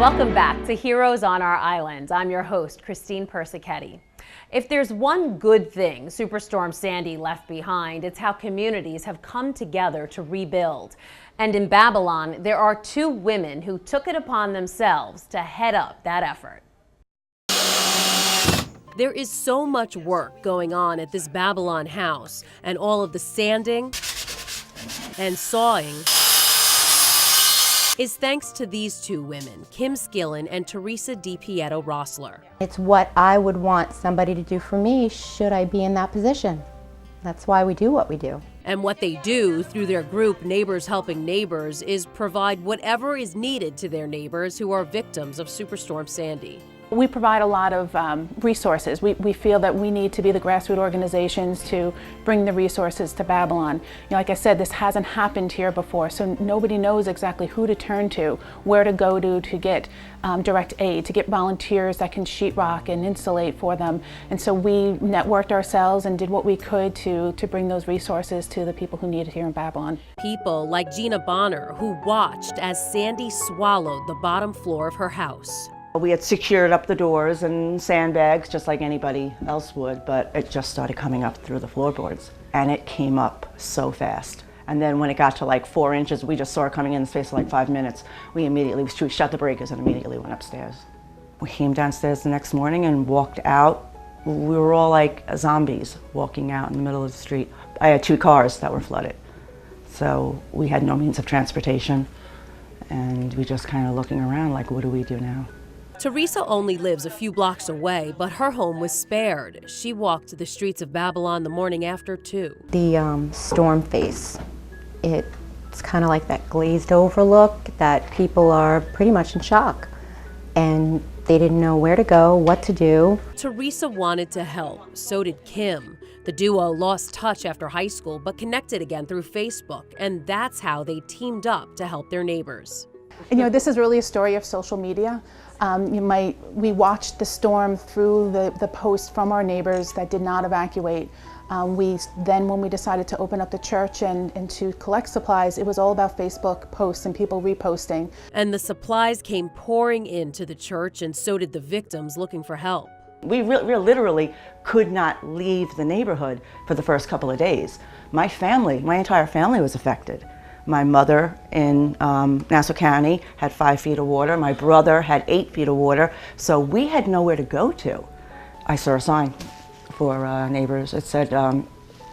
Welcome back to Heroes on Our Island. I'm your host, Christine Persichetti. If there's one good thing Superstorm Sandy left behind, it's how communities have come together to rebuild. And in Babylon, there are two women who took it upon themselves to head up that effort. There is so much work going on at this Babylon house, and all of the sanding and sawing is thanks to these two women, Kim Skillen and Teresa DiPietro Rossler. It's what I would want somebody to do for me should I be in that position. That's why we do what we do. And what they do through their group, Neighbors Helping Neighbors, is provide whatever is needed to their neighbors who are victims of Superstorm Sandy. We provide a lot of resources. We feel that we need to be the grassroots organizations to bring the resources to Babylon. Like I said, this hasn't happened here before, so nobody knows exactly who to turn to, where to go to get direct aid, to get volunteers that can sheetrock and insulate for them. And so we networked ourselves and did what we could to bring those resources to the people who need it here in Babylon. People like Gina Bonner, who watched as Sandy swallowed the bottom floor of her house. We had secured up the doors and sandbags just like anybody else would, but it just started coming up through the floorboards. And it came up so fast. And then when it got to like 4 inches, we just saw it coming in the space of like 5 minutes. We shut the breakers and immediately went upstairs. We came downstairs the next morning and walked out. We were all like zombies walking out in the middle of the street. I had 2 cars that were flooded. So we had no means of transportation. And we just kind of looking around like, what do we do now? Teresa only lives a few blocks away, but her home was spared. She walked the streets of Babylon the morning after, too. The storm face, it's kind of like that glazed over look that people are pretty much in shock. And they didn't know where to go, what to do. Teresa wanted to help, so did Kim. The duo lost touch after high school, but connected again through Facebook, and that's how they teamed up to help their neighbors. This is really a story of social media. We watched the storm through the posts from our neighbors that did not evacuate. When we decided to open up the church and to collect supplies, it was all about Facebook posts and people reposting. And the supplies came pouring into the church, and so did the victims looking for help. We literally could not leave the neighborhood for the first couple of days. My entire family was affected. My mother in Nassau County had 5 feet of water. My brother had 8 feet of water. So we had nowhere to go to. I saw a sign for neighbors. It said,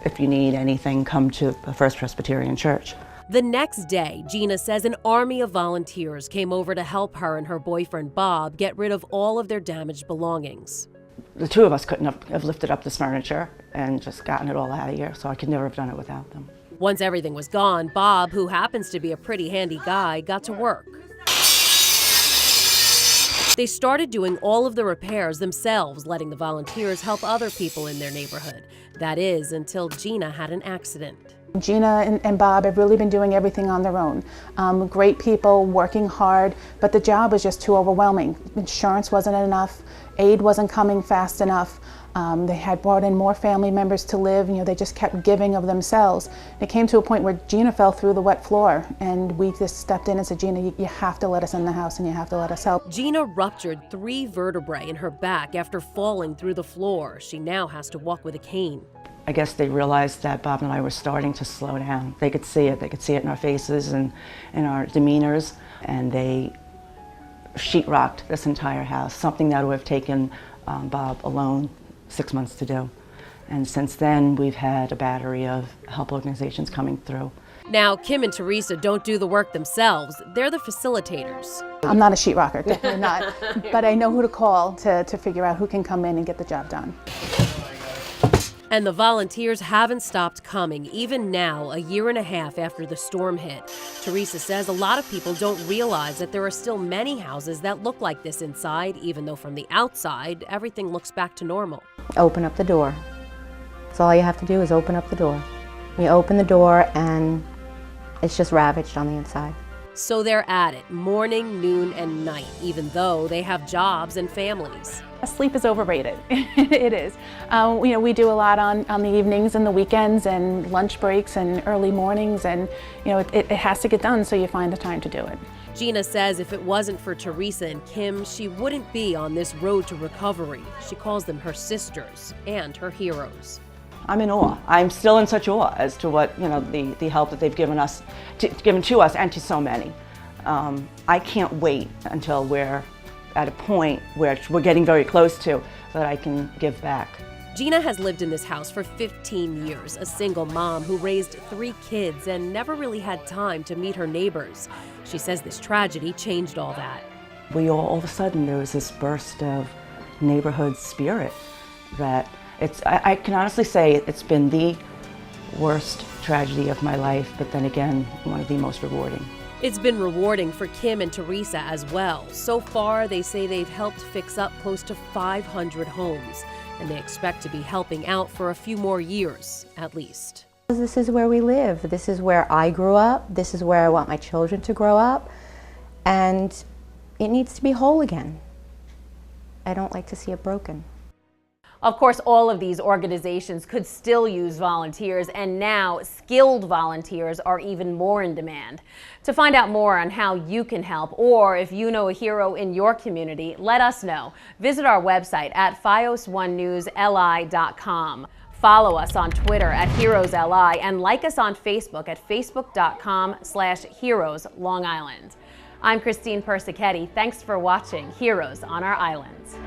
if you need anything, come to the First Presbyterian Church. The next day, Gina says an army of volunteers came over to help her and her boyfriend Bob get rid of all of their damaged belongings. The 2 of us couldn't have lifted up this furniture and just gotten it all out of here, so I could never have done it without them. Once everything was gone, Bob, who happens to be a pretty handy guy, got to work. They started doing all of the repairs themselves, letting the volunteers help other people in their neighborhood. That is, until Gina had an accident. Gina and Bob have really been doing everything on their own. Great people, working hard, but the job was just too overwhelming. Insurance wasn't enough, aid wasn't coming fast enough. They had brought in more family members to live. They just kept giving of themselves. It came to a point where Gina fell through the wet floor, and we just stepped in and said, Gina, you have to let us in the house and you have to let us help. Gina ruptured 3 vertebrae in her back after falling through the floor. She now has to walk with a cane. I guess they realized that Bob and I were starting to slow down. They could see it. They could see it in our faces and in our demeanors, and they sheetrocked this entire house, something that would have taken Bob alone 6 months to do. And since then, we've had a battery of help organizations coming through. Now, Kim and Teresa don't do the work themselves. They're the facilitators. I'm not a sheetrocker, definitely not. But I know who to call to figure out who can come in and get the job done. And the volunteers haven't stopped coming, even now, a year and a half after the storm hit. Teresa says a lot of people don't realize that there are still many houses that look like this inside, even though from the outside, everything looks back to normal. Open up the door. That's all you have to do is open up the door. You open the door and it's just ravaged on the inside. So they're at it, morning, noon, and night, even though they have jobs and families. Sleep is overrated. It is. We do a lot on the evenings and the weekends and lunch breaks and early mornings, and it has to get done, so you find the time to do it. Gina says if it wasn't for Teresa and Kim, she wouldn't be on this road to recovery. She calls them her sisters and her heroes. I'm in awe. I'm still in such awe as to what, the help that they've given to us and to so many. I can't wait until we're at a point where we're getting very close to that I can give back. Gina has lived in this house for 15 years, a single mom who raised 3 kids and never really had time to meet her neighbors. She says this tragedy changed all that. All of a sudden, there was this burst of neighborhood spirit that I can honestly say it's been the worst tragedy of my life, but then again, one of the most rewarding. It's been rewarding for Kim and Teresa as well. So far, they say they've helped fix up close to 500 homes, and they expect to be helping out for a few more years, at least. This is where we live. This is where I grew up. This is where I want my children to grow up. And it needs to be whole again. I don't like to see it broken. Of course, all of these organizations could still use volunteers, and now skilled volunteers are even more in demand. To find out more on how you can help, or if you know a hero in your community, let us know. Visit our website at fios1newsli.com. Follow us on Twitter at HeroesLI and like us on Facebook at facebook.com/Heroes Long Island. I'm Christine Persichetti. Thanks for watching Heroes on Our Islands.